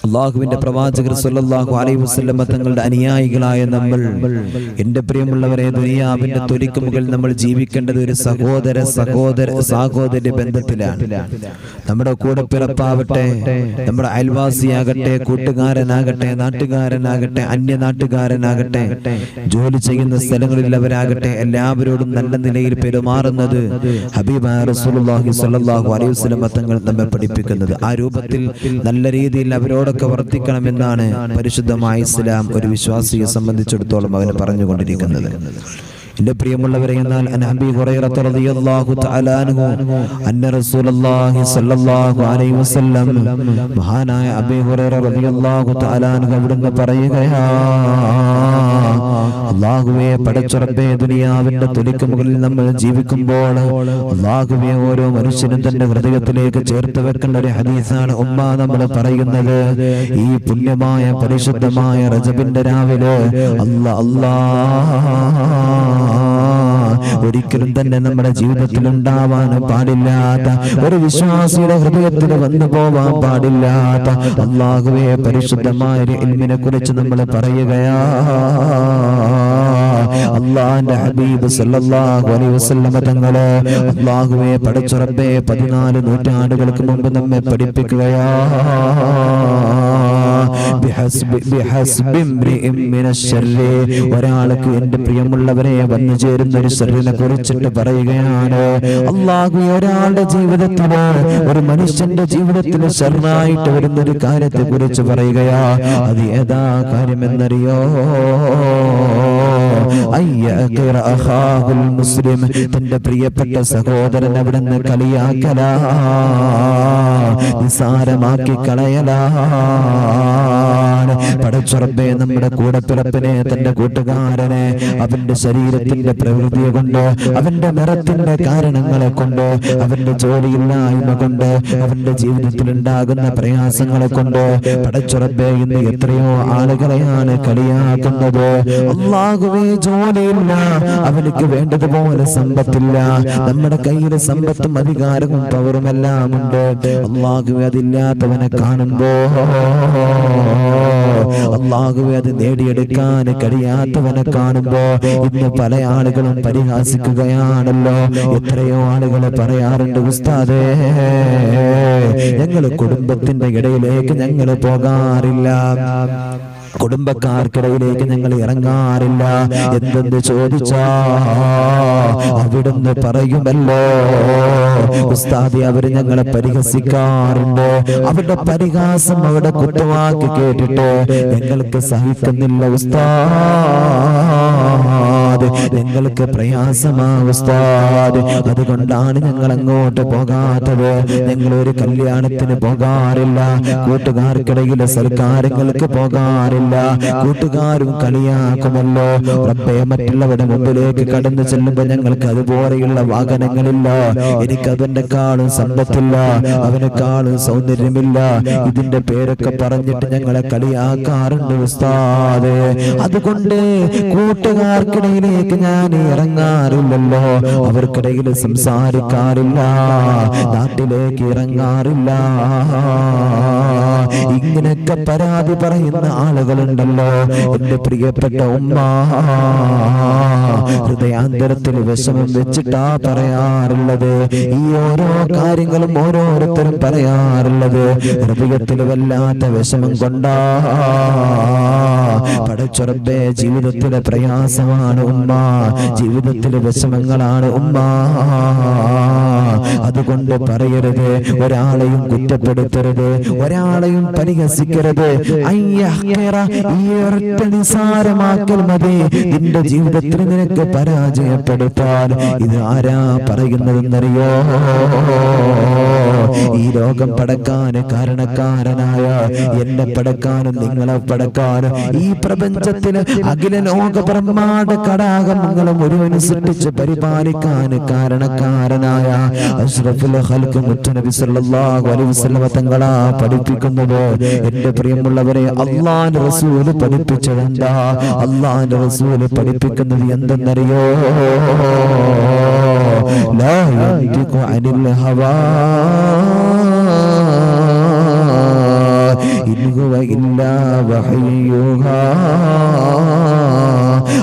അള്ളാഹുവിന്റെ പ്രവാചകർ സല്ലല്ലാഹു അലൈഹി വസല്ലം തങ്ങളുടെ അനുയായികളായ നമ്മൾ, എന്റെ പ്രിയമുള്ളവരെ, ദുനിയാവിന്റെ തൊലിക്കുമുകൾ നമ്മൾ ജീവിക്കേണ്ടത് ഒരു സഹോദര ബന്ധത്തിലാണ്. നമ്മുടെ കൂടെ പിറപ്പാവട്ടെ, നമ്മുടെ അയൽവാസിയാകട്ടെ, കൂട്ടുകാരനാകട്ടെ, നാട്ടുകാരനാകട്ടെ, അന്യനാട്ടുകാരനാകട്ടെ, ജോലി ചെയ്യുന്ന സ്ഥലങ്ങളിലുള്ളവരാകട്ടെ, എല്ലാവരോടും നല്ല നിലയിൽ പെരുമാറുന്നത് ഹബീബായ റസൂലുള്ളാഹി സ്വല്ലല്ലാഹു അലൈഹി വസല്ലം തങ്ങൾ നമ്മെ പഠിപ്പിക്കുന്നത്. ആ രൂപത്തിൽ നല്ല രീതിയിൽ അവരോടൊക്കെ വർത്തിക്കണമെന്നാണ് പരിശുദ്ധമായ ഇസ്ലാം ഒരു വിശ്വാസിയെ സംബന്ധിച്ചിടത്തോളം അവന് പറഞ്ഞുകൊണ്ടിരിക്കുന്നത്. എന്റെ പ്രിയമുള്ളവരെ, എന്നാൽ അബീ ഹുറൈറ റളിയല്ലാഹു തആല അൻഹു അന്ന റസൂലുള്ളാഹി സ്വല്ലല്ലാഹു അലൈഹി വസല്ലം, മഹാനായ അബീ ഹുറൈറ റളിയല്ലാഹു തആല അൻഹു അവിടുന്ന് പറയുകയാ, അല്ലാഹുവേ പടച്ച റബ്ബേ, ദുനിയാവിന്റെ തൊലിക്ക് മുകളിൽ നമ്മൾ ജീവിക്കുമ്പോൾ അല്ലാഹുവേ ഓരോ മനുഷ്യനും തന്റെ ഹൃദയത്തിലേക്ക് ചേർത്ത് വെക്കേണ്ട ഒരു ഹദീസാണ് നമ്മൾ പറയുന്നത്. ഈ പുണ്യമായ പരിശുദ്ധമായ റജബിന്റെ രാവിലെ ഒരിക്കലും തന്നെ നമ്മുടെ ജീവിതത്തിൽ ഉണ്ടാവാൻ പാടില്ലാത്ത, ഒരു വിശ്വാസിയുടെ ഹൃദയത്തിൽ വന്നു പോവാൻ പാടില്ലാത്ത അല്ലാഹുവേ പരിശുദ്ധമായ ഇൽമിനെ കുറിച്ച് നമ്മൾ പറയുകയാ. അല്ലാഹുവിന്റെ ഹബീബ് സല്ലല്ലാഹു അലൈഹി വസല്ലം തങ്ങളെ അല്ലാഹുവേ പടച്ച റബ്ബേ 14 നൂറ്റാണ്ടുകൾക്ക് മുമ്പ് നമ്മെ പഠിപ്പിക്കുകയാ. ഒരാൾക്ക്, എന്റെ പ്രിയമുള്ളവരെ, വന്നു ചേരുന്ന ഒരു ശർറിനെ കുറിച്ചിട്ട് പറയുകയാണ്. അല്ലാഹു ഒരാളുടെ ജീവിതത്തില്, ഒരു മനുഷ്യന്റെ ജീവിതത്തിൽ ശർറായിട്ട് വരുന്ന ഒരു കാര്യത്തെ കുറിച്ച് പറയുകയാ. അത് ഏതാ കാര്യമെന്നറിയോ? മുസ്ലിം, തന്റെ പ്രിയപ്പെട്ട സഹോദരൻ അവിടുന്ന് കളിയാക്കലാ, നിസാരമാക്കി കളയലാ. പടച്ച റബ്ബേ, നമ്മുടെ കൂടെ പിറപ്പിനെ, തന്റെ കൂട്ടുകാരനെ, അവന്റെ ശരീരത്തിന്റെ പ്രകൃതിയെ കൊണ്ട്, അവന്റെ നിറത്തിന്റെ കാരണങ്ങളെ കൊണ്ട്, അവന്റെ ജോലിയില്ലായ്മ കൊണ്ട്, അവന്റെ ജീവിതത്തിൽ ഉണ്ടാകുന്ന പ്രയാസങ്ങളെ കൊണ്ട് പടച്ച റബ്ബേ ഇന്ന് എത്രയോ ആളുകളെയാണ് കളിയാക്കുന്നത്. അല്ലാഹുവേ, ജോലിയില്ല, അവനക്ക് വേണ്ടതുപോലെ സമ്പത്തില്ല, നമ്മുടെ കയ്യിൽ സമ്പത്തും അധികാരവും പവറും എല്ലാം ഉണ്ട്. അല്ലാഹുവേ, അതില്ലാത്തവനെ കാണുമ്പോ അല്ലാഹുവേ, അത് നേടിയെടുക്കാൻ കഴിയാത്തവനെ കാണുമ്പോ ഇന്ന് പല ആളുകളും പരിഹാസിക്കുകയാണല്ലോ. എത്രയോ ആളുകൾ പറയാറുണ്ട്, ഉസ്താദേ, ഞങ്ങൾ കുടുംബത്തിന്റെ ഇടയിലേക്ക് ഞങ്ങൾ പോകാറില്ല, കുടുംബക്കാർക്കിടയിലേക്ക് ഞങ്ങൾ ഇറങ്ങാറില്ല. എന്തെന്ന് ചോദിച്ചാ അവിടുന്ന് പറയുമല്ലോ, ഉസ്താദി, അവര് ഞങ്ങളെ പരിഹസിക്കാറുണ്ട്. അവരുടെ പരിഹാസം, അവരുടെ കുറ്റവാക്ക് കേട്ടിട്ട് ഞങ്ങൾക്ക് സഹിക്കുന്നില്ല ഉസ്താദ്, ഞങ്ങൾക്ക് പ്രയാസമാ ഉസ്താദ്. അതുകൊണ്ടാണ് ഞങ്ങൾ അങ്ങോട്ട് പോകാത്തത്. ഞങ്ങൾ ഒരു കല്യാണത്തിന് പോകാറില്ല, കൂട്ടുകാർക്കിടയിലെ സൽക്കാരങ്ങൾക്ക് പോകാറില്ല. കൂട്ടുകാരും കളിയാക്കുമല്ലോ. റബ്ബേ, മറ്റുള്ളവരുടെ മുമ്പിലേക്ക് കടന്നു ചെല്ലുമ്പോൾ ഞങ്ങൾക്ക് അതുപോലെയുള്ള വാഹനങ്ങളില്ല, എനിക്ക് അതിനെക്കാളും സമ്പത്തില്ല, അവനെക്കാളും സൗന്ദര്യമില്ല. ഇതിന്റെ പേരൊക്കെ പറഞ്ഞിട്ട് ഞങ്ങളെ കളിയാക്കാറുണ്ട് ഉസ്താദേ. അതുകൊണ്ട് കൂട്ടുകാർക്കിടയിലേക്ക് ഞാൻ ഇറങ്ങാറില്ലല്ലോ, അവർക്കിടയിൽ സംസാരിക്കാറില്ല, നാട്ടിലേക്ക് ഇറങ്ങാറില്ല. ഇങ്ങനെയൊക്കെ പരാതി പറയുന്ന ആളുകളുണ്ടല്ലോ. എന്റെ പ്രിയപ്പെട്ട ഉമ്മ, ഹൃദയാന്തരത്തിൽ വിഷമം വെച്ചിട്ടാ പറയാറുള്ളത്. ഈ ഓരോ കാര്യങ്ങളും ഓരോരുത്തരും പറയാറുള്ളത് ഹൃദയത്തിൽ വല്ലാത്ത വിഷമം കൊണ്ടാ. പടച്ച റബ്ബേ, ജീവിതത്തിലെ പ്രയാസമാണ് ഉമ്മ, ജീവിതത്തിലെ വിഷമങ്ങളാണ് ഉമ്മ. അതുകൊണ്ട് പറയരുത്, ഒരാളെയും കുറ്റപ്പെടുത്തരുത്, ഒരാളെയും പരിഹസിക്കരുത്. ഈ ഒരൊറ്റ നിസാരമാക്കൽ മതി നിന്റെ ജീവിതത്തിൽ നിനക്ക് പരാജയപ്പെടുത്താൻ. ഇത് ആരാ പറയുന്നതെന്നറിയോ? ഈ ലോകം പടക്കാൻ കാരണക്കാരനായ, എന്നെ പടക്കാനും നിങ്ങളെ പടക്കാനും ഈ പ്രപഞ്ചത്തിന് അഖില ലോക ബ്രഹ്മാണ്ഡ കടാകങ്ങളും മുഴുവനും സൃഷ്ടിച്ച് പരിപാലിക്കാൻ കാരണക്കാരനായ അഷ്റഫുൽ ഖൽഖ് മുത്തുനബി സല്ലല്ലാഹു അലൈഹി വസല്ലം തങ്ങളാ പഠിപ്പിക്കുന്നത്. എന്റെ പ്രിയമുള്ളവരെ, അല്ലാഹുവിന്റെ റസൂൽ പഠിപ്പിച്ചതെന്താ? അല്ലാഹുവിന്റെ റസൂൽ പഠിപ്പിക്കുന്നത് എന്തെന്നറിയോ? ലാ യന്തിഖു അനിൽ ഹവാ ഇൻ ഹുവ ഇല്ലാ വഹയ്യുഹാ.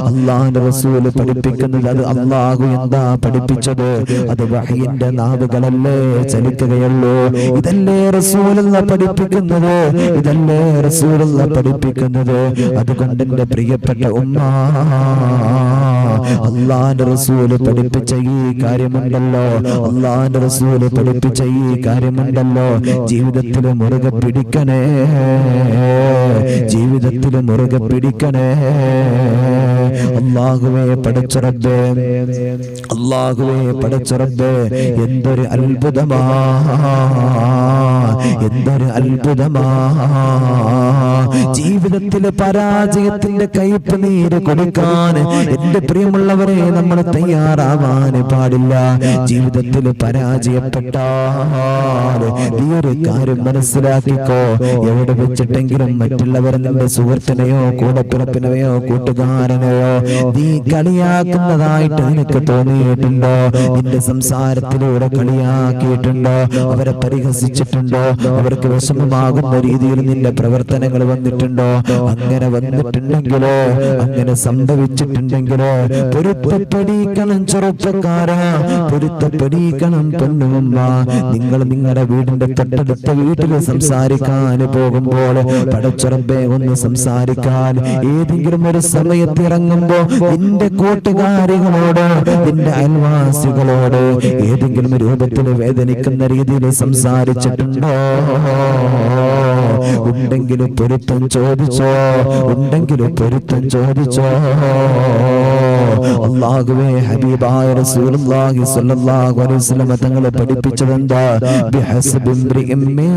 അല്ലാഹുവിന്റെ റസൂൽ പഠിപ്പിക്കുന്നത് അത് അല്ലാഹു എന്താ പഠിപ്പിച്ചത് അത് വഹയിന്റെ നാവുകളല്ലേ ചലിക്കുകയുള്ളൂ. ഇതല്ലേ റസൂലുള്ള പഠിപ്പിക്കുന്നത്, ഇതല്ലേ റസൂലുള്ള പഠിപ്പിക്കുന്നത്. അതുകൊണ്ട് എന്റെ പ്രിയപ്പെട്ട ഉമ്മ, അല്ലാഹുവിന്റെ റസൂല് പഠിപ്പിച്ച ഈ കാര്യമുണ്ടല്ലോ, അല്ലാഹുവിന്റെ റസൂല് പഠിപ്പിച്ച ഈ കാര്യമുണ്ടല്ലോ, ജീവിതത്തിൽ മുറുകെ പിടിക്കണേ, ജീവിതത്തിൽ മുറുകെ പിടിക്കണേ. അല്ലാഹുവേ പടച്ച റബ്ബേ, അല്ലാഹുവേ പടച്ച റബ്ബേ, എന്തൊരു അത്ഭുതമാ, എന്തൊരു അത്ഭുതമാ. ജീവിതത്തിലെ പരാജയത്തിന്റെ കയ്പ് നീര് കൊടുക്കാൻ എന്റെ പ്രിയമുള്ളവരെ നമ്മൾ തയ്യാറാവാൻ പാടില്ല. ജീവിതത്തിൽ പരാജയപ്പെട്ടാൽ ഈ ഒരു കാര്യം മനസ്സിലാക്കിക്കോ, എവിടെ വെച്ചിട്ടെങ്കിലും മറ്റുള്ളവരെ നിന്റെ സുഹൃത്തിനെയോ കൂടപ്പിറപ്പിനെയോ കൂട്ടുകാരനെയോ നീ കളിയാക്കുന്നതായിട്ട് നിനക്ക് തോന്നിയിട്ടുണ്ടോ? നിന്റെ സംസാരത്തിലൂടെ കളിയാക്കിയിട്ടുണ്ടോ? അവരെ പരിഹസിച്ചിട്ടുണ്ടോ? അവർക്ക് വിഷമമാകുന്ന രീതിയിൽ നിന്റെ പ്രവർത്തനങ്ങൾ വന്നിട്ടുണ്ടോ? അങ്ങനെ വന്നിട്ടുണ്ടെങ്കിലോ, അങ്ങനെ സംഭവിച്ചിട്ടുണ്ടെങ്കിലോ പൊരുത്തപ്പെടിക്കണം ചെറുപ്പക്കാരാ, പൊരുത്തപ്പെടിക്കണം പൊന്നുമ്മ. നിങ്ങൾ നിങ്ങളുടെ വീടിന്റെ തൊട്ടടുത്ത വീട്ടിൽ സംസാരിക്കാൻ പോകുമ്പോൾ പടച്ചുറമ്പേ ഒന്ന് സംസാരിക്കാൻ ഏതെങ്കിലും ഒരു സമയത്ത് ഇറങ്ങുമ്പോ നിന്റെ കൂട്ടുകാരികളോട് നിന്റെ അയൽവാസികളോട് ഏതെങ്കിലും രൂപത്തിൽ വേദനിക്കുന്ന രീതിയിൽ സംസാരിച്ചിട്ടുണ്ടോ? ഉണ്ടെങ്കിലും പൊരുത്തം ചോദിച്ചോ, ഉണ്ടെങ്കിലും പൊരുത്തം ചോദിച്ചോ. അല്ലാഹുവേ ഹബീബായ റസൂലുള്ളാഹി സ്വല്ലല്ലാഹു അലൈഹി വസല്ലം തങ്ങളെ പഠിപ്പിച്ചതെന്താ? ബിഹസ്ബി ഇംറിഇൻ മിൻ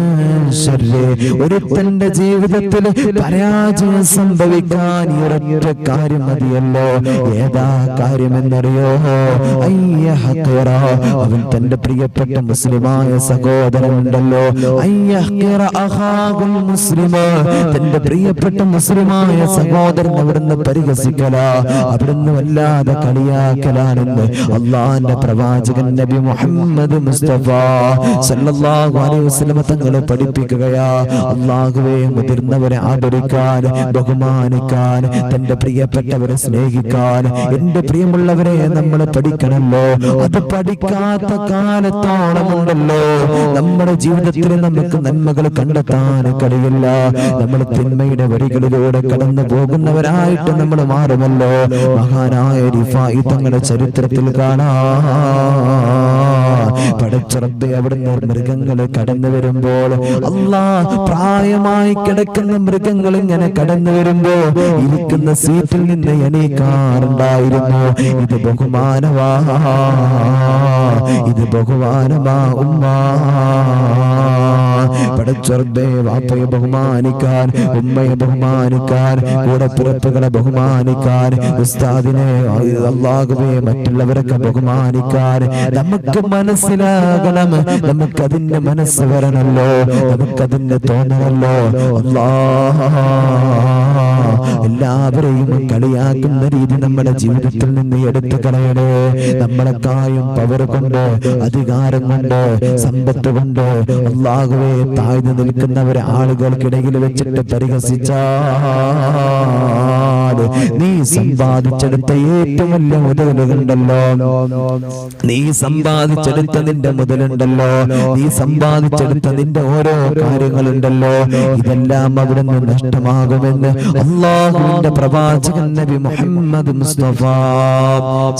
ശർരി. ഒരുത്തന്റെ ജീവിതത്തിൽ പരാജയം സംഭവിക്കാൻ ഒരൊറ്റ കാര്യം മതിയല്ലോ. ഏതാ കാര്യമെന്നറിയോ? അയ്യഹ്ഖിറ, അവൻ തന്റെ പ്രിയപ്പെട്ട മുസ്ലിമായ സഹോദരനുണ്ടല്ലോ, അയ്യഹ്ഖിറ അഖാഹുൽ മുസ്ലിമ, തന്റെ പ്രിയപ്പെട്ട മുസ്ലിമായ സഹോദരൻ അവിടുന്ന് പരിഹസിക്കലാ, അവിടുന്ന് വല്ലാതെ കളിയാക്കലാണെന്ന് അള്ളാന്റെ പ്രവാചകൻ നബി മുഹമ്മദ് മുസ്തഫ സല്ലല്ലാഹു അലൈഹി വസല്ലം തങ്ങളെ പഠിപ്പിക്കുകയാ. അല്ലാഹുവേ, മുതിർന്നവരെ ആദരിക്കാൻ, ബഹുമാനിക്കാൻ, തന്റെ പ്രിയപ്പെട്ടവരെ സ്നേഹിക്കാൻ എന്റെ പ്രിയമുള്ളവരെ നമ്മൾ പഠിക്കണമല്ലോ. അത് പഠിക്കാത്ത കാലത്തോളമുണ്ടല്ലോ നമ്മുടെ ജീവിതത്തിൽ നമുക്ക് നന്മകൾ കണ്ടെത്താൻ കഴിയില്ല. നമ്മൾ തിന്മയുടെ വഴികളിലൂടെ കടന്നു പോകുന്നവരായിട്ട് നമ്മൾ മാറുമല്ലോ. മഹാനായ റിഫായി തങ്ങളുടെ ചരിത്രത്തിൽ കാണാം, പടച്ച റബ്ബേ, അവിടുന്ന് മൃഗങ്ങൾ കടന്നു വരുമ്പോൾ അല്ലാഹ് പ്രായമായി കിടക്കുന്ന മൃഗങ്ങൾ ഇങ്ങനെ കടന്നു വരുമ്പോ ഇരിക്കുന്ന സീറ്റിൽ നിന്ന് എണീക്കാറുണ്ടായിരുന്നു. ഇത് ബഹുമാനമാ, ഇത് ബഹുമാനമാ ഉമ്മ. പടച്ച റബ്ബേ, വാപ്പയെ ബഹുമാനിക്കാൻ, ഉമ്മയെ ബഹുമാനിക്കാൻ, കൂടപ്പിറപ്പുകളെ ബഹുമാനിക്കാൻ, ഉസ്താദിനെ, അല്ലാഹുവേ, മറ്റുള്ളവരൊക്കെ ബഹുമാനിക്കാൻ നമുക്ക് മനസ്സിലാകണം. നമുക്കതിന്റെ മനസ്സ് വരണല്ലോ, നമുക്കതിന്റെ തോന്നണല്ലോ. അല്ലാഹ് എല്ലാവരെയും കളിയാക്കുന്ന രീതി നമ്മുടെ ജീവിതത്തിൽ നിന്ന് എടുത്തു കളയണേ. നമ്മളെക്കായും പവർ കൊണ്ട്, അധികാരം കൊണ്ട്, സമ്പത്ത് കൊണ്ട് അല്ലാഹുവേ താഴ്ന്നു നിൽക്കുന്നവരെ ആളുകൾക്കിടയിൽ വെച്ചിട്ട് പരിഹസിച്ചാൽ നീ സമ്പാദിച്ചെടുത്ത ഏറ്റവും വലിയ മുതലുകളുണ്ടല്ലോ, നീ സമ്പാദിച്ചെടുത്ത നിന്റെ മുതലുണ്ടല്ലോ, നീ സമ്പാദിച്ചെടുത്ത നിന്റെ ഓരോ കാര്യങ്ങളുണ്ടല്ലോ, ഇതെല്ലാം അവിടെ നിന്ന് നഷ്ടമാകുമെന്ന് അല്ലാഹുവിന്റെ പ്രവാചകൻ നബി മുഹമ്മദ് മുസ്തഫ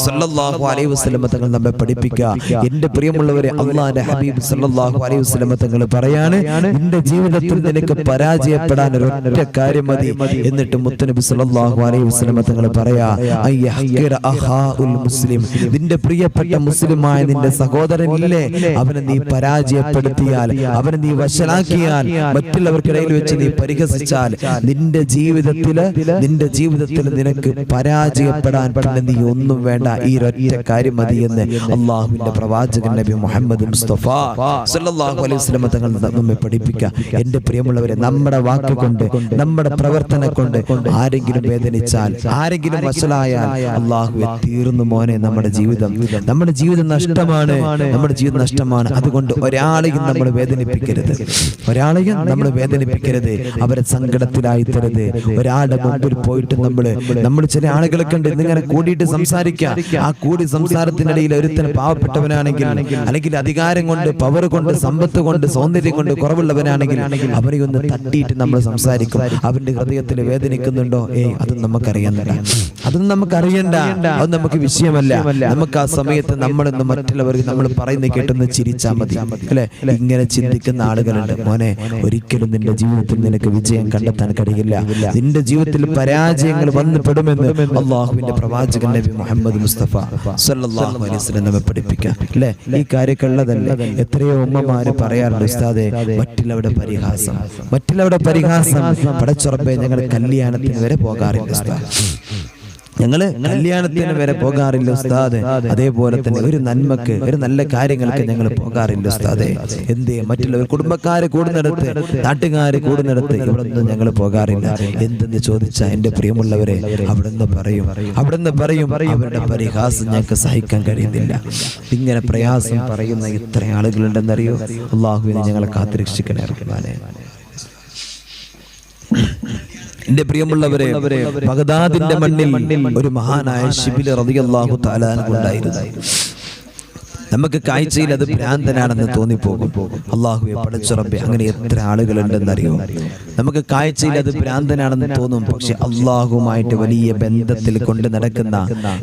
സല്ലല്ലാഹു അലൈഹി വസല്ലം തങ്ങൾ നമ്മെ പഠിപ്പിക്കുക. എന്റെ പ്രിയമുള്ളവരെ, അല്ലാഹുവിന്റെ ഹബീബ് സല്ലല്ലാഹു അലൈഹി വസല്ലം തങ്ങൾ പറയാണ്, നിന്റെ ജീവിതത്തിൽ നിനക്ക് പരാജയപ്പെടാൻ ഒരൊറ്റ കാര്യം മതി. എന്നിട്ട് മുത്തുനബി സല്ലല്ലാഹു അലൈഹി വസല്ലം തങ്ങൾ പറയാ, അയ്യഹ്ഖിറ അഖാഉൽ മുസ്ലിം, നിന്റെ പ്രിയപ്പെട്ട മുസ്ലിമായ നിന്റെ സഹോദരനില്ലേ, അവനെ നീ പരാജയപ്പെടുത്തിയാൽ, അവനെ നീ വശലാക്കിയാൽ, മറ്റുള്ളവർക്കിടയിൽ വെച്ച് നീ പരിഹസിച്ചാൽ നിന്റെ ജീവിതത്തിൽ നിനക്ക് പരാജയപ്പെടാൻ പിന്നെ നീ ഒന്നും വേണ്ട, ഈ ഒരൊറ്റ കാര്യം മതി എന്ന് അല്ലാഹുവിന്റെ പ്രവാചകൻ നബി മുഹമ്മദ് മുസ്തഫ സല്ലല്ലാഹു അലൈഹി വസല്ലം തങ്ങൾ നമ്മെ പഠിപ്പിക്കുക. എന്റെ പ്രിയമുള്ളവരെ, നമ്മുടെ വാക്ക് കൊണ്ട്, നമ്മുടെ പ്രവർത്തനം കൊണ്ട് ആരെങ്കിലും വേദനിച്ചാൽ, ആരെങ്കിലും വശലായാൽ, അല്ലാഹുവേ തീർന്നു മോനെ, നമ്മുടെ ജീവിതം നഷ്ടമാണ്. നമ്മുടെ ജീവിതം നഷ്ടമാണ്. അതുകൊണ്ട് ഒരാളെയും നമ്മൾ വേദനിപ്പിക്കരുത്, ഒരാളെയും നമ്മൾ വേദനിപ്പിക്കരുത്, അവരെ സങ്കടത്തിലായിത്തരുത്. ഒരാളുടെ മുമ്പിൽ പോയിട്ട് നമ്മൾ ചില ആളുകളൊക്കെ ഉണ്ട് ഇന്നിങ്ങനെ കൂടിയിട്ട് സംസാരിക്കുക. ആ കൂടി സംസാരത്തിനിടയിൽ ഒരുത്തന് പാവപ്പെട്ടവനാണെങ്കിൽ, അല്ലെങ്കിൽ അധികാരം കൊണ്ട്, പവർ കൊണ്ട്, സമ്പത്ത് കൊണ്ട്, സൗന്ദര്യം കൊണ്ട് കുറവുള്ളവനാണെങ്കിൽ അവരെ ഒന്ന് തട്ടിയിട്ട് നമ്മൾ സംസാരിക്കും. അവന്റെ ഹൃദയത്തിൽ വേദനിക്കുന്നുണ്ടോ? അതൊന്നും നമുക്കറിയുന്നില്ല, അതൊന്നും നമുക്കറിയണ്ട, അത് നമുക്ക് വിഷയമല്ല. നമുക്ക് ആ സമയത്ത് നമ്മളൊന്ന് മറ്റുള്ളവർക്ക് നമ്മൾ പറയുന്ന കേട്ടൊന്ന് ചിരിച്ചാൽ മതി, അല്ലെ? ഇങ്ങനെ ചിന്തിക്കുന്ന ആളുകളുണ്ട്. മോനെ, ഒരിക്കലും നിന്റെ ജീവിതത്തിൽ നിനക്ക് വിജയം കണ്ടെത്താൻ കഴിയില്ല, നിന്റെ ജീവിതത്തിൽ പരാജയങ്ങൾ വന്നു പെടുമെന്ന് അള്ളാഹുവിന്റെ പ്രവാചകൻ നബി മുഹമ്മദ് മുസ്തഫ സല്ലല്ലാഹു അലൈഹി വസല്ലം നമ്മെ പഠിപ്പിക്കുക, അല്ലെ? ഈ കാര്യമൊക്കെ ഉള്ളതല്ലേ? എത്രയോ ഉമ്മമാര് പറയാറുണ്ട്, ഉസ്താദേ മറ്റുള്ളവരുടെ പരിഹാസം, മറ്റുള്ളവരുടെ പരിഹാസം. പടച്ചുറപ്പേ, ഞങ്ങൾ കല്യാണത്തിന് വരെ പോകാറില്ല ഉസ്താദ്, ഞങ്ങള് കല്യാണത്തിന് വരെ പോകാറില്ല ഉസ്താദ്. അതേപോലെ തന്നെ ഒരു നന്മക്ക്, ഒരു നല്ല കാര്യങ്ങൾക്ക് ഞങ്ങൾ പോകാറില്ല ഉസ്താദേ. എന്തേ? മറ്റുള്ളവർ കുടുംബക്കാര് കൂടുന്നിടത്ത്, നാട്ടുകാര് കൂടുന്നിടത്ത് ഇവിടുന്ന് ഞങ്ങൾ പോകാറില്ല. എന്തെന്ന് ചോദിച്ചാൽ എന്റെ പ്രിയമുള്ളവരെ, അവിടുന്ന് പറയും അവരുടെ പരിഹാസം ഞങ്ങൾക്ക് സഹിക്കാൻ കഴിയുന്നില്ല. ഇങ്ങനെ പ്രയാസം പറയുന്ന ഇത്ര ആളുകളുണ്ടെന്നറിയോ? അല്ലാഹുവിനെ ഞങ്ങളെ കാത്തുരക്ഷിക്കണേ റഹ്മാനേ. എന്റെ പ്രിയമുള്ളവരെ, ബഗ്ദാദിന്റെ മണ്ണിൽ ഒരു മഹാനായ ശിബിലി റളിയല്ലാഹു തആല അൻഹു ഉണ്ടായിരുന്നു. നമുക്ക് കാഴ്ചയിൽ അത് ഭ്രാന്തനാണെന്ന് തോന്നിപ്പോകും. അല്ലാഹുവേ, പടച്ച റബ്ബേ, അങ്ങനെ എത്ര ആളുകളുണ്ടെന്നറിയോ? നമുക്ക് കാഴ്ചയിൽ അത് ഭ്രാന്തനാണെന്ന് തോന്നും, പക്ഷെ അല്ലാഹുമായിട്ട് വലിയ ബന്ധത്തിൽ കൊണ്ട് നടക്കുന്ന,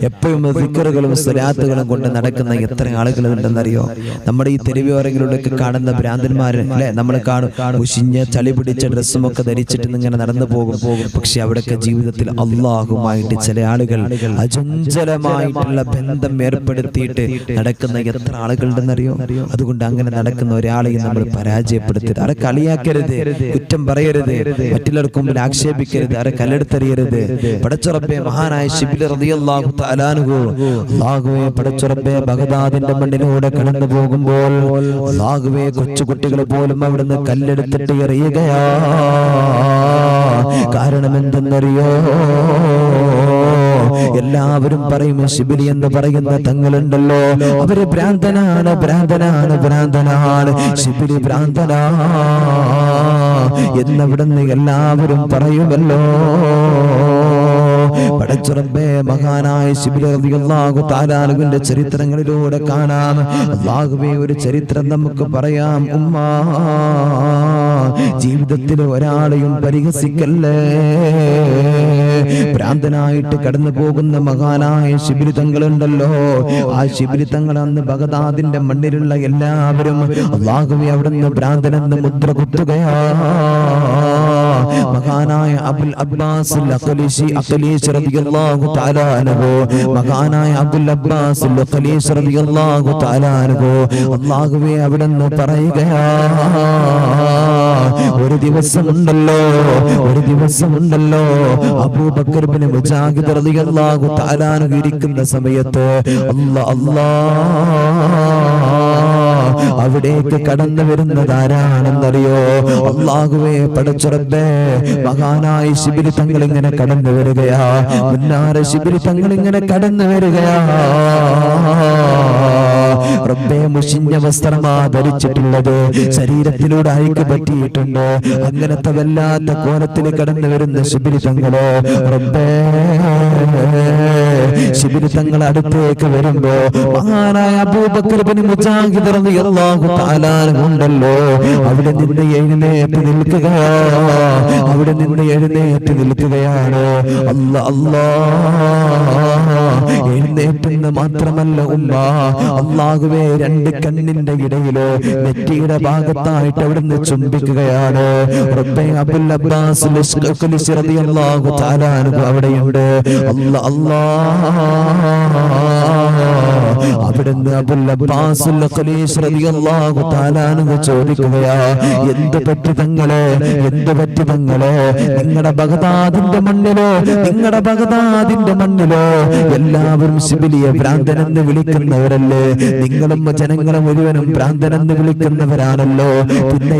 എപ്പോഴും ദിക്റുകളും സ്വലാത്തുകളും കൊണ്ട് നടക്കുന്ന എത്ര ആളുകളുണ്ടെന്നറിയോ? നമ്മുടെ ഈ തെരുവോരങ്ങളിലൊക്കെ കാണുന്ന ഭ്രാന്തന്മാര്, അല്ലെ? നമ്മൾ കാണും ഉശിഞ്ഞ ചളി പിടിച്ച ഡ്രസ്സും ഒക്കെ ധരിച്ചിട്ട് ഇങ്ങനെ നടന്നു പോകും. പക്ഷെ അവിടെയൊക്കെ ജീവിതത്തിൽ അല്ലാഹുമായിട്ട് ചില ആളുകൾ അചഞ്ചലമായിട്ടുള്ള ബന്ധം ഏർപ്പെടുത്തിയിട്ട് നടക്കുന്ന എത്ര ആളുകളുണ്ടെന്നറിയോ? അതുകൊണ്ട് അങ്ങനെ നടക്കുന്ന ഒരാളെയും നമ്മൾ പരാജയപ്പെടുത്തരുത്, ആരെ കളിയാക്കരുത്, കുറ്റം പറയരുത്, മറ്റുള്ളവർക്ക് മുമ്പിൽ ആക്ഷേപിക്കരുത്, ആരെ കല്ലെടുത്തെറിയരുത്. പടച്ച റബ്ബേ, മഹാനായ ശിബിലി റളിയല്ലാഹു തആല അൻഹു, അല്ലാഹുവേ പടച്ച റബ്ബേ, ബഗ്ദാദിന്റെ മണ്ണിലൂടെ കടന്നു പോകുമ്പോൾ അല്ലാഹുവേ, കൊച്ചുകുട്ടികൾ പോലും അവിടുന്ന് കല്ലെടുത്തിട്ട് എറിയുകയാ. കാരണം എന്തെന്നറിയോ? എല്ലാവരും പറയും ശിബിലി എന്ന് പറയുന്ന തങ്ങളുണ്ടല്ലോ, അവര് ഭ്രാന്തനാണ്, ശിബിലി ഭ്രാന്തനാ എന്നവിടുന്ന് എല്ലാവരും പറയുമല്ലോ. പടച്ച റബ്ബേ, മഹാനായ ശിബിലി റളിയല്ലാഹു തആല അൻഹുവിന്റെ ചരിത്രങ്ങളിലൂടെ കാണാം. അല്ലാഹുവേ, ഒരു ചരിത്രം നമുക്ക് പറയാം. ഉമ്മാ, ജീവിതത്തിൽ ഒരാളെയും പരിഹസിക്കല്ലേ. ഭ്രാന്തനായിട്ട് കടന്നു പോകുന്ന മഹാനായ ശിബിലി തങ്ങളുണ്ടല്ലോ, ആ ശിബിലി തങ്ങൾ അന്ന് ബഗ്ദാദിന്റെ മണ്ണിലുള്ള എല്ലാവരും അല്ലാഹുവേ അവിടുന്ന് ഭ്രാന്തനെന്ന് മുദ്ര കുത്തുകയാ. മഹാനായ അബുൽ അബ്ബാസ് അഖ്ലീശി റളിയല്ലാഹു തആല അൻഹു, മഹാനായ അബുൽ അബ്ബാസ് അഖ്ലീശി റളിയല്ലാഹു തആല അൻഹു അല്ലാഹുവേ അവിടുന്ന് പറയുകയാ, ഒരു ദിവസമുണ്ടല്ലോ അബൂബക്കർ ഇബ്നു മുജാഹിദ് റളിയല്ലാഹു തആല അൻഹു ഇരിക്കുന്ന സമയത്ത് അവിടേക്ക് കടന്നു വരുന്നത് ആരാണെന്നറിയോ? അല്ലാഹുവേ, പടച്ച റബ്ബേ, മഹാനായ ശിബിലി തങ്ങൾ ഇങ്ങനെ കടന്നു വരികയാ. മുന്നാര ശിബിലി തങ്ങൾ ഇങ്ങനെ കടന്നു വരികയാ. റബ്ബേ, മുഷിഞ്ഞ വസ്ത്രമാ ധരിച്ചിട്ടുള്ളത്, ശരീരത്തിലൂടെ അയക്ക് പറ്റിയിട്ടുണ്ട്. അങ്ങനത്തെ വല്ലാത്ത കോലത്തിൽ കടന്നു വരുന്ന ശിബിലി തങ്ങളോ, റബ്ബേ, ശിബിലി തങ്ങൾ അടുത്തേക്ക് വരുമ്പോ മഹാനായ അബൂബക്കർ ഇബ്നു മുജാഹിദ് റളിയല്ലാഹു തആല അൻഹു ഉണ്ടല്ലോ, അവിടെ നിന്ന് എഴുന്നേറ്റ് നിൽക്കുകയാണ്. എഴുന്നേറ്റെന്ന് മാത്രമല്ല ഉമ്മ, അല്ലാഹുവേ, രണ്ട് കണ്ണിന്റെ ഇടയിലോ നെറ്റിയുടെ ഭാഗത്തായിട്ട് അവിടുന്ന് ചുംബിക്കുകയാണ്. റബ്ബേ, അബുൽ അബ്ബാസ് അഖ്ലീശി റളിയല്ലാഹു തആല അൻഹു അവിടെയുണ്ട്. അവിടുന്ന് അബുൽ അബ്ബാസ് അഖ്ലീശി റളിയല്ലാഹു തആല അൻഹു ചോദിക്കുകയാ, എന്ത് പറ്റി തങ്ങളെ, നിങ്ങളുടെ ബഗ്ദാദിന്റെ മണ്ണിലോ എല്ലാവരും ശിബിലിയെ ഭ്രാന്തനെന്ന് വിളിക്കുന്നവരല്ലേ? നിങ്ങൾ നിങ്ങളും ജനങ്ങളെ മുഴുവനും ഭ്രാന്തനെന്ന് വിളിക്കുന്നവരാണല്ലോ. പിന്നെ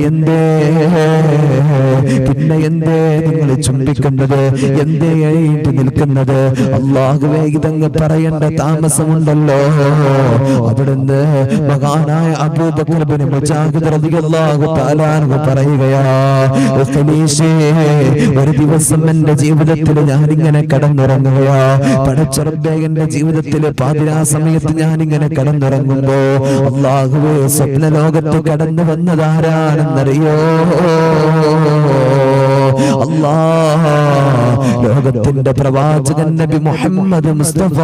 എന്തേ നിങ്ങൾ ചുംബിക്കുന്നത്? എന്തേ എഴുതി നിൽക്കുന്നത്? അല്ലാഹുവേ, ഇതങ്ങ് പറയേണ്ട താമസമുണ്ടല്ലോ. അവിടുന്ന് മഹാനായ അബൂബക്കർ ഇബ്നു മുജാഹിദ് റളിയല്ലാഹു തആല അൻഹു പറയുകയാ, ഒരു ദിവസം എന്റെ ജീവിതത്തിൽ ഞാനിങ്ങനെ കടന്നുറങ്ങുകയാ. പടച്ച റബ്ബേ, എന്റെ ജീവിതത്തിൽ പാതിരാ സമയത്ത് ഞാനിങ്ങനെ കടന്നുറങ്ങുമ്പോ അല്ലാഹുവേ, സ്വപ്ന ലോകത്ത് കടന്നു വന്നതാരാണെന്നറിയോ? അല്ലാഹ്, ലോകത്തിന്റെ പ്രവാചകൻ നബി മുഹമ്മദ് മുസ്തഫ,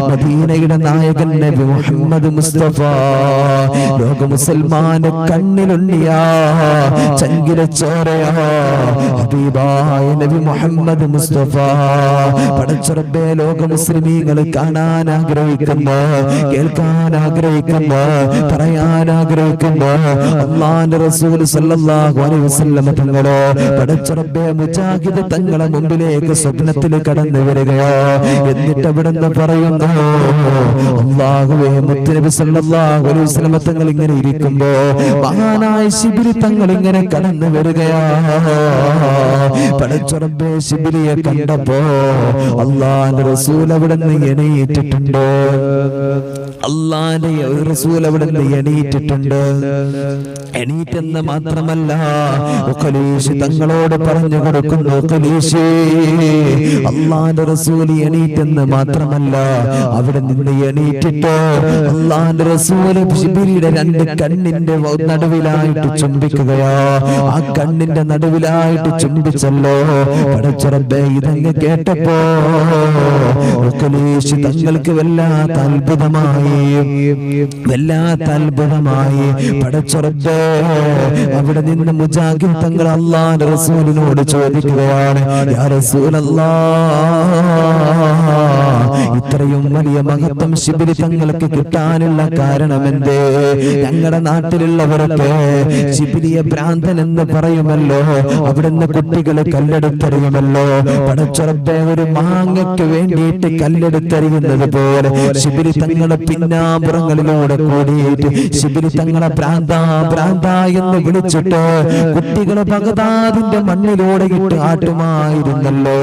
മദീനയുടെ നായകൻ നബി മുഹമ്മദ് മുസ്തഫ, ലോക മുസൽമാന് കണ്ണിലുണ്ണിയാ, ചങ്കിലെ ചോരയാ, ഹബീബായ നബി മുഹമ്മദ് മുസ്തഫ. പടച്ച റബ്ബേ, ലോക മുസ്ലിമീങ്ങൾ കാണാൻ ആഗ്രഹിക്കുന്നു, കേൾക്കാൻ ആഗ്രഹിക്കുന്നു, പറയാൻ ആഗ്രഹിക്കുന്നു അല്ലാഹുവിന്റെ റസൂൽ സല്ലല്ലാഹു അലൈഹി വസല്ലം തങ്ങളോ പടച്ച റബ്ബേ മുജാഹിദ് തങ്ങളെ മുമ്പിലേക്ക് സ്വപ്നത്തിൽ കടന്നു വരികയോ. എന്നിട്ട് അവിടുന്ന് പറയുന്നു, അല്ലാഹുവേ, മുത്തുനബി സല്ലല്ലാഹു അലൈഹി വസല്ലം തങ്ങൾ ഇങ്ങനെ ഇരിക്കുമ്പോ മഹാനായ ശിബിലി തങ്ങൾ ഇങ്ങനെ കടന്നു വരികയാ. പടച്ച റബ്ബേ, ശിബിലിയെ കണ്ടപ്പോ അല്ലാഹുവിന്റെ റസൂൽ അവിടുന്ന് എണീറ്റിട്ടുണ്ട്. അല്ലാഹുവിന്റെ റസൂൽ അവിടുന്ന് എണീറ്റിട്ടുണ്ട്. എണീറ്റെന്ന് മാത്രമല്ല, ഖലീശ് തങ്ങളോട് പറഞ്ഞു കൊടുക്കുന്നു, ഖലീശ്, അല്ലാഹുവിന്റെ റസൂൽ എണീറ്റെന്ന് മാത്രമല്ല, അവിടെ നിന്ന് എണീറ്റിട്ടോ അല്ലാഹുവിന്റെ റസൂൽ ശിബിലിയുടെ രണ്ട് കണ്ണിന്റെ നടുവിലായിട്ട് ചുംബിക്കുകയാ. ആ കണ്ണിന്റെ നടുവിലായിട്ട് ചുംബിച്ചല്ലോ. പടച്ച റബ്ബേ, ഇതങ്ങ് കേട്ടപ്പോ ഖലീശ് തങ്ങൾക്ക് വല്ലാത്ത അത്ഭുതമായി. പടച്ച റബ്ബേ, അവിടെ നിന്ന് മുജാഹിദ് തങ്ങൾ അല്ലാഹുവിന്റെ റസൂലിനോട് ചോദിക്കുകയാണ്, യാ റസൂലല്ലാഹ്, ഇത്രയും വലിയ മഹത്വം ശിബിലി തങ്ങൾക്ക് കിട്ടാനുള്ള കാരണമെന്തേ? ഞങ്ങളുടെ നാട്ടിലുള്ളവരൊക്കെ ശിബിലിയെ ഭ്രാന്തൻ എന്ന് പറയുമല്ലോ, അവിടുന്ന് കുട്ടികളെ കല്ലെടുത്തെറിയുമല്ലോ. പടച്ച റബ്ബേ, ഒരു മാങ്ങയ്ക്ക് വേണ്ടിയിട്ട് കല്ലെടുത്തെറിയുന്നത് പോലെ ശിബിലി തങ്ങളെ പിന്നാമ്പുറങ്ങളിലൂടെ കൂടിയിട്ട് ശിബിലി തങ്ങളെ ഭ്രാന്ത എന്ന് വിളിച്ചിട്ട് കുട്ടികളെ ബഗ്ദാദിന്റെ മണ്ണിലൂടെ ഇട്ട് ആട്ടുമായിരുന്നല്ലോ.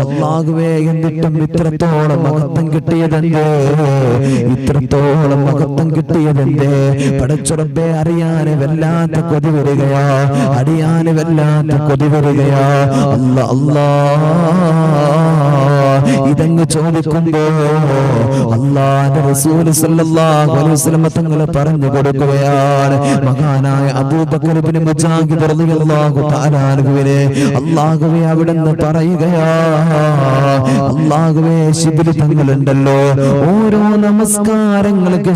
അല്ലാഹുവേ, എന്നിട്ടും ഇത്രത്തോളം മഹത്വം കിട്ടിയതെന്തേ? ഇത്രത്തോളം മഹത്വം കിട്ടിയതെന്തേ? പടച്ച റബ്ബേ, അറിയാന് വല്ലാത്ത കൊതി വരികയാ, അറിയാന് വല്ലാത്ത കൊതി വരികയാ. ഇതങ്ങ് ചോദിക്കുമ്പോ അല്ലാഹുവിന്റെ റസൂൽ സല്ലല്ലാഹു അലൈഹി വസല്ലം തങ്ങൾ പറഞ്ഞു കൊടുക്കുകയാണ്, മഹാനായ അബൂബക്കർ ഇബ്നു മുജാഹിദ് റളിയല്ലാഹു തആല അൻഹുവിനെ അല്ലാഹുവേ അവിടുന്ന് പറയുകയാ, അല്ലാഹുവേ, ശിബിലി തങ്ങളുണ്ടല്ലോ, ഓരോ നമസ്കാരങ്ങൾക്ക്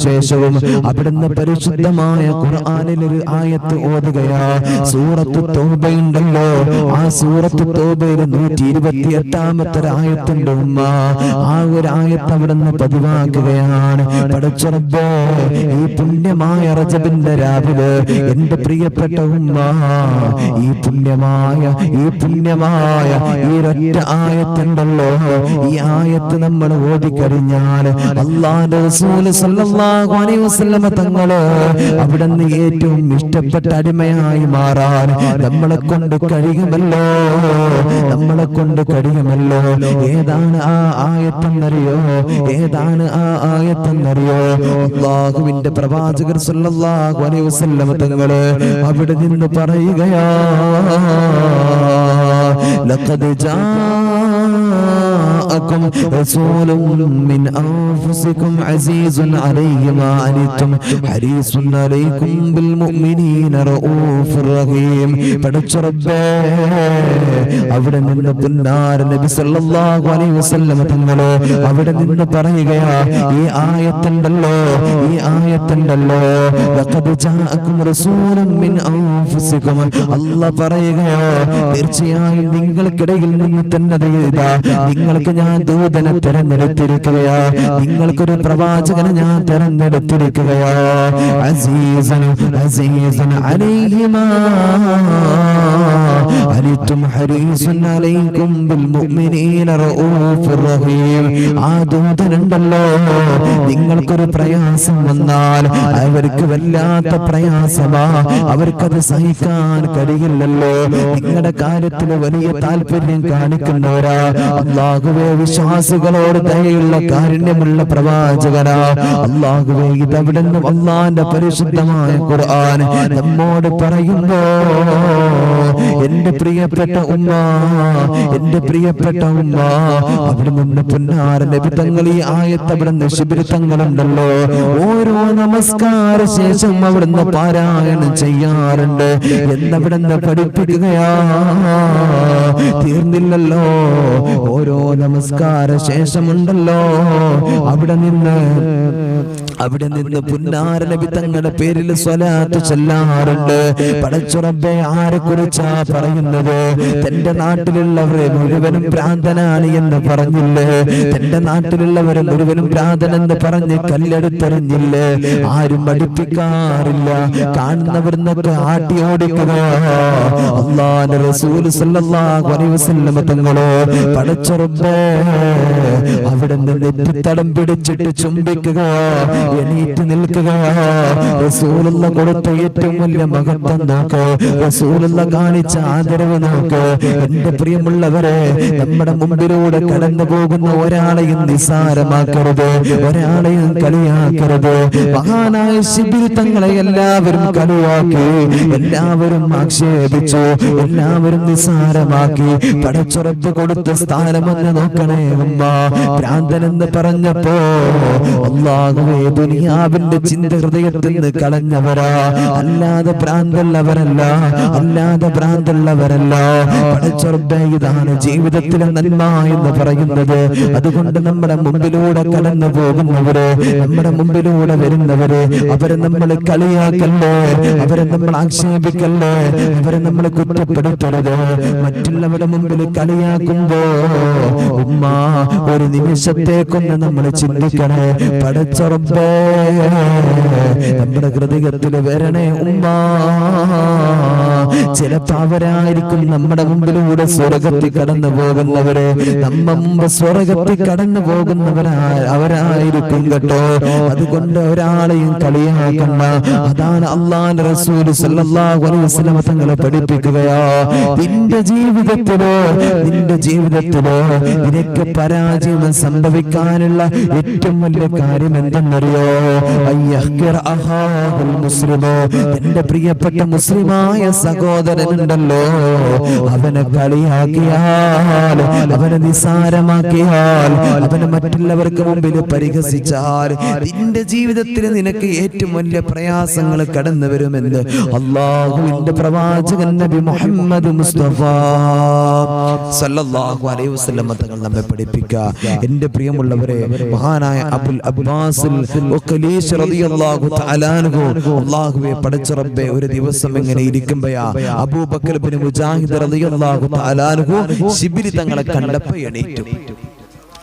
ശേഷവും അവിടുന്ന് പരിശുദ്ധമായ ഖുർആനിൽ ഒരു ആയത്ത് ഓതുകയാ. സൂറത്തു തൗബയുണ്ടല്ലോ, ആ സൂറത്തു തൗബയിൽ 128ാമത്തെ ആയത്തുണ്ട് ഉമ്മ. ആ ഒരു ആയത്ത് അവിടുന്ന് പതിവാക്കുകയാണ്. പടച്ച റബ്ബേ, ഈ പുണ്യമായ റജബിന്റെ രാവിലെ എന്റെ പ്രിയപ്പെട്ട ഉമ്മ, ഈ പുണ്യമായ ഈ ഒരൊറ്റ ആയത്തുണ്ടല്ലോ, ഈ ആയത്ത് നമ്മൾ ഓതിക്കഴിഞ്ഞാൽ അല്ലാഹുവിന്റെ റസൂൽ സല്ലല്ലാഹു അലൈഹി വസല്ലം തങ്ങള് അവിടുന്ന് ഏറ്റവും ഇഷ്ടപ്പെട്ട അടിമയായി മാറാൻ നമ്മളെ കൊണ്ട് കഴിയുമല്ലോ. ഏതാണ് ആ ആയത്തെന്നറിയോ? അല്ലാഹുവിന്റെ പ്രവാചകർ സല്ലല്ലാഹു അലൈഹി വസല്ലം തങ്ങള് അവിടെ നിന്ന് പറയുകയാ, ലഖദ് ജാഅകും റസൂലുൻ മിൻ അൻഫുസികും അസീസുൻ അലൈഹി മാ അനിതും ഹരീസുൻ അലൈക്കും ബിൽ മുഅ്മിനീന റഊഫുർ റഹീം. പടച്ച റബ്ബേ, അവിടെ നിന്ന് പുന്നാര നബി സല്ലല്ലാഹു അലൈഹി വസല്ലം തങ്ങള് അവിടെ നിന്ന് പറയുകയാ, ഈ ആയത്തുണ്ടല്ലോ, ലഖദ് ജാഅകും റസൂലുൻ മിൻ അൻഫുസികും. അല്ലാഹ് പറയുകയോ, തീർച്ചയായും നിങ്ങൾക്കിടയിൽ നിന്ന് തന്നെ നിങ്ങൾക്ക് ഞാൻ ദൂതനെ തെരഞ്ഞെടുത്തിരിക്കുകയാ, നിങ്ങൾക്കൊരു പ്രവാചകനെ ഞാൻ തെരഞ്ഞെടുത്തിരിക്കുകയാ. അസീസൻ അലൈഹി മാ അനിതും ഹരീസുൻ അലൈക്കും ബിൽ മുഅ്മിനീന റഊഫുർ റഹീം. ആ ദൂതനുണ്ടല്ലോ, നിങ്ങൾക്കൊരു പ്രയാസം വന്നാൽ അവർക്ക് വല്ലാത്ത പ്രയാസമാ, അവർക്കത് സഹിക്കാൻ കഴിയില്ലല്ലോ. നിങ്ങളുടെ കാര്യത്തിൽ വലിയ താല്പര്യം കാണിക്കുന്നവരാ. അല്ലാഹുവേ, വിശ്വാസികളോട് ദയയുള്ള കാരുണ്യമുള്ള പ്രവാചകനാ. അല്ലാഹുവേ, ഇതവിടുന്ന് അല്ലാഹുവിന്റെ പരിശുദ്ധമായ ഖുർആൻ നമ്മോട് പറയുമ്പോ, എന്റെ പ്രിയപ്പെട്ട ഉമ്മ, എന്റെ പ്രിയപ്പെട്ട ഉമ്മ, അവിടെ നിന്ന് പുന്നാര നബി തങ്ങൾ ഈ ആയത്ത് അവിടുന്ന് ശിബിരി തങ്ങളുണ്ടല്ലോ, ഓരോ നമസ്കാര ശേഷം അവിടുന്ന് പാരായണം ചെയ്യാറുണ്ട് എന്നവിടുന്ന് പഠിപ്പിക്കുകയാ. തീർന്നില്ലല്ലോ, ഓരോ നമസ്കാര ശേഷമുണ്ടല്ലോ അവിടെ നിന്ന് പുന്നാര നബി തങ്ങളുടെ പേരിൽ സ്വലാത്ത് ചൊല്ലാറുണ്ട്. പടച്ചുറബേ, ആരെ കുറിച്ചാ പറയുന്നത്? തന്റെ നാട്ടിലുള്ളവരെ മുഴുവനും ഭ്രാന്തനാണ് എന്ന് പറഞ്ഞില്ലേ? തന്റെ നാട്ടിലുള്ളവരെ മുഴുവനും ഭ്രാന്തനെന്ന് പറഞ്ഞ് കല്ലെടുത്തെറിഞ്ഞില്ലേ? ആരും പഠിപ്പിക്കാറില്ല, കാണുന്നവരിന്നൊക്കെ ആട്ടി ഓടിക്കുക. അല്ലാഹുവിന്റെ റസൂൽ സല്ലല്ലാഹു അലൈഹി വസല്ലം തങ്ങളോ പടച്ചുറബേ അവിടുന്ന് നെറ്റിത്തടം പിടിച്ചിട്ട് ചുംബിക്കുക, എണീറ്റ് നിൽക്കുക. റസൂലുള്ള കൊടുത്ത ഏറ്റവും വലിയ മഹത്വം നോക്ക്, റസൂലുള്ള കാണിച്ച ആദരവ് നോക്ക്. എന്റെ പ്രിയമുള്ളവരെ, നമ്മുടെ മുമ്പിലൂടെ കടന്നു പോകുന്ന ഒരാളെയും നിസ്സാരമാക്കരുത്, ഒരാളെയും കളിയാക്കരുത്. മഹാനായ ശിബിരി തങ്ങളെ എല്ലാവരും കളിയാക്കി, എല്ലാവരും ആക്ഷേപിച്ചു, എല്ലാവരും നിസ്സാരമാക്കി. പടച്ചുറപ്പ് കൊടുത്ത സ്ഥാനമെന്ന് നോക്കണേ ഉമ്മ. ഭ്രാന്തനെന്ന് പറഞ്ഞപ്പോ അല്ലാഹുവേ, ദുനിയാവിന്റെ ചിന്ത ഹൃദയത്തിൽ നിന്ന് കളഞ്ഞവരാ, അല്ലാതെ ഭ്രാന്തല്ലവരല്ല, അല്ലാതെ ഭ്രാന്തല്ലവരല്ല. പടച്ചുറപ്പേ, ഇതാണ് ജീവിതത്തിലെ നന്മ എന്ന് പറയുന്നത്. അതുകൊണ്ട് നമ്മുടെ മുമ്പിലൂടെ കടന്നു പോകുന്നവര്, നമ്മുടെ മുമ്പിലൂടെ വരുന്നവര്, അവരെ നമ്മൾ കളിയാക്കല്ലേ, അവരെ നമ്മൾ ആക്ഷേപിക്കല്ലേ, അവരെ നമ്മൾ കുറ്റപ്പെടുത്തരുത്. മറ്റുള്ളവരുടെ മുമ്പിൽ കളിയാക്കുമ്പോ ഉമ്മ, ഒരു നിമിഷത്തേക്കൊന്ന് നമ്മൾ ചിന്തിക്കണേ. പടച്ചുറപ്പേ, നമ്മുടെ ഹൃദയത്തിൽ വരണേ ഉമ്മ. ചിലപ്പോ അവരായിരിക്കും നമ്മുടെ മുമ്പിലൂടെ സ്വർഗത്തിൽ കടന്നു പോകുന്നവര്, നമ്മ മുമ്പ് സ്വർഗത്തിൽ കടന്നു അവരായിരിക്കും കേട്ടോ. അതുകൊണ്ട് ഒരാളെയും കളിയാക്കണ്ട. അതാണ് അല്ലാഹുവിന്റെ റസൂൽ സല്ലല്ലാഹു അലൈഹി വസല്ലം തങ്ങളെ പഠിപ്പിക്കുകയാ. നിന്റെ ജീവിതത്തിലോ നിനക്ക് പരാജയം സംഭവിക്കാനുള്ള ഏറ്റവും വലിയ കാര്യം എന്തെന്നറിയോ? എന്റെ പ്രിയപ്പെട്ട മുസ്ലിമായ സഹോദരനുണ്ടല്ലോ, അവനെ കളിയാക്കിയാൽ, അവനെ നിസാരമാക്കിയാൽ, അവനെ മറ്റുള്ളവർക്ക് മുമ്പിൽ പരിഹസിച്ചാൽ നിന്റെ ജീവിതത്തിൽ നിനക്ക് ഏറ്റവും വലിയ പ്രയാസങ്ങൾ കടന്നു വരുമെന്ന് അല്ലാഹുവിന്റെ പ്രവാചകൻ നബി മുഹമ്മദ് മുസ്തഫ സല്ലല്ലാഹു അലൈഹി വസല്ലം തങ്ങൾ നമ്മെ പഠിപ്പിക്കുക. എന്റെ പ്രിയമുള്ളവരെ, മഹാനായ അബുൽ അബ്ബാസിൽ ഉഖലീശ് റളിയല്ലാഹു തആല അൻഹു, അല്ലാഹുവേ പടച്ച റബ്ബേ, ഒരു ദിവസം എങ്ങനെ ഇരിക്കുമ്പോയാ അബൂബക്കർ ഇബ്നു മുജാഹിദ് റളിയല്ലാഹു തആല അൻഹു ശിബിരി തങ്ങളെ കണ്ടപ്പോൾ എണീറ്റു.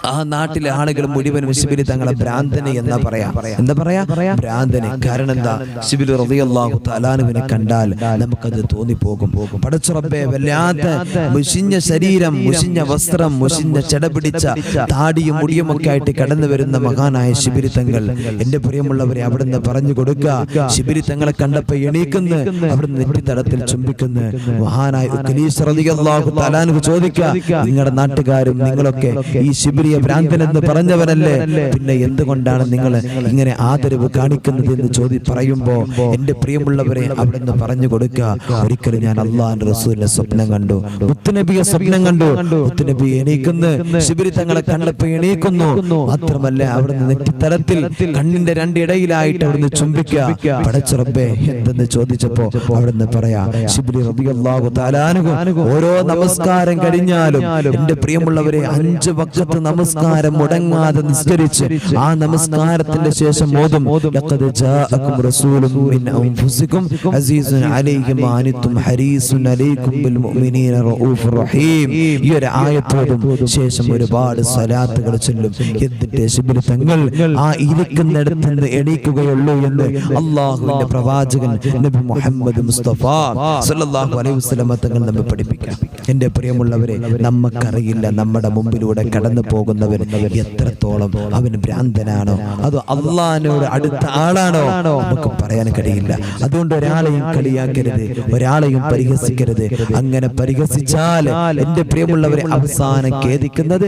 ആ നാട്ടിലെ ആളുകൾ മുഴുവനും ശിബിരി തങ്ങളെ ഭ്രാന്തനെ എന്താ പറയാ ഭ്രാന്തനെ. കാരണം എന്താ? ശിബിരി റളിയല്ലാഹു തആല അൻഹുവിനെ കണ്ടാൽ നമുക്കത് തോന്നിപ്പോകും. പടച്ച റബ്ബേ, വല്ലാത്ത മുഷിഞ്ഞ ശരീരം, മുഷിഞ്ഞ വസ്ത്രം, മുഷിഞ്ഞ ചെടപിടിച്ച താടിയും മുടിയും ഒക്കെ ആയിട്ട് കടന്നു വരുന്ന മഹാനായ ശിബിരി തങ്ങൾ, എന്റെ പ്രിയമുള്ളവരെ, അവിടുന്ന് പറഞ്ഞു കൊടുക്കുക. ശിബിരി തങ്ങളെ കണ്ടപ്പോ എണീക്കുന്നു, അവിടുന്ന് നെറ്റിത്തടത്തിൽ ചുംബിക്കുന്നു. മഹാനായ ഉഖലീശ് റളിയല്ലാഹു തആല അൻഹു ചോദിക്കുക, നിങ്ങളുടെ നാട്ടുകാരും നിങ്ങളൊക്കെ ഈ ശിബിരിയെ ഭ്രാന്തൻ എന്ന് പറഞ്ഞവരല്ലേ, പിന്നെ എന്തുകൊണ്ടാണ് നിങ്ങൾ ഇങ്ങനെ ആദരവ് കാണിക്കുന്നത് എന്ന് പറയുമ്പോ എന്റെ പ്രിയമുള്ളവരെ അവിടുന്ന് പറഞ്ഞു കൊടുക്കുക, ഒരിക്കലും ഞാൻ അല്ലാഹുവിന്റെ റസൂലിനെ സ്വപ്നം കണ്ടു, മുത്തുനബിയെ സ്വപ്നം കണ്ടു. മുത്തുനബി എണീക്കുന്നു, ശിബിരി തങ്ങളെ കണ്ടപ്പോൾ എണീക്കുന്നു. മാത്രമല്ല അവിടുന്ന് നെറ്റിത്തടത്തിൽ കണ്ണിന്റെ രണ്ടിടയിലായിട്ട് അവിടുന്ന് ചുംബിക്കുക. പടച്ച റബ്ബേ, എന്തെന്ന് ചോദിച്ചപ്പോ അവിടുന്ന് പറയാ, ശിബിരി റളിയല്ലാഹു തആല അൻഹു ഓരോ നമസ്കാരം കഴിഞ്ഞാലും എന്റെ പ്രിയമുള്ളവരെ 5 വഖ്ത് നമസ്കാരം മുടങ്ങാതെ നിസ്കരിച്ച് ആ നമസ്കാരത്തിന്റെ ശേഷം ഓതും ലഖദ് ജാഅകും റസൂലും മിൻ അൻഫുസികും അസീസുൻ അലൈഹി മാ അനിതും ഹരീസുൻ അലൈക്കും ബിൽ മുഅ്മിനീന റഊഫുർ റഹീം. ഈ ഒരു ആയത്തോടും ശേഷം ഒരുപാട് സ്വലാത്തുകൾ ചൊല്ലും. എന്നിട്ട് ശിബിൽ തങ്ങൾ ആ ഇരിക്കുന്നിടത്ത് നിന്ന് എണീക്കുകയുള്ളൂ എന്ന് അല്ലാഹുവിന്റെ പ്രവാചകൻ നബി മുഹമ്മദ് മുസ്തഫ സല്ലല്ലാഹു അലൈഹി വസല്ലം തങ്ങൾ നമ്മെ പഠിപ്പിക്കാം. എന്റെ പ്രിയമുള്ളവരെ, നമുക്കറിയില്ല നമ്മുടെ മുമ്പിലൂടെ കടന്നു പോകുന്നവൻ എത്രത്തോളം അവൻ ഭ്രാന്തനാണോ അതോ അള്ളാഹിനോട് അടുത്ത ആളാണോ നമുക്ക് പറയാൻ കഴിയില്ല. അതുകൊണ്ട് ഒരാളെയും കളിയാക്കരുത്, ഒരാളെയും പരിഹസിക്കരുത്. അങ്ങനെ പരിഹസിച്ചാൽ എന്റെ പ്രിയമുള്ളവരെ അവസാനം ഖേദിക്കുന്നത്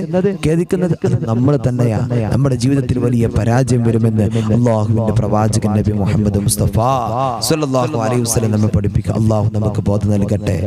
നമ്മൾ തന്നെയാ. നമ്മുടെ ജീവിതത്തിൽ വലിയ പരാജയം വരുമെന്ന് അല്ലാഹുവിന്റെ പ്രവാചകൻ നബി മുഹമ്മദ് മുസ്തഫ സല്ലല്ലാഹു അലൈഹി വസല്ലം നമ്മെ പഠിപ്പിക്കുക. അല്ലാഹു നമുക്ക് ബോധം നൽകട്ടെ.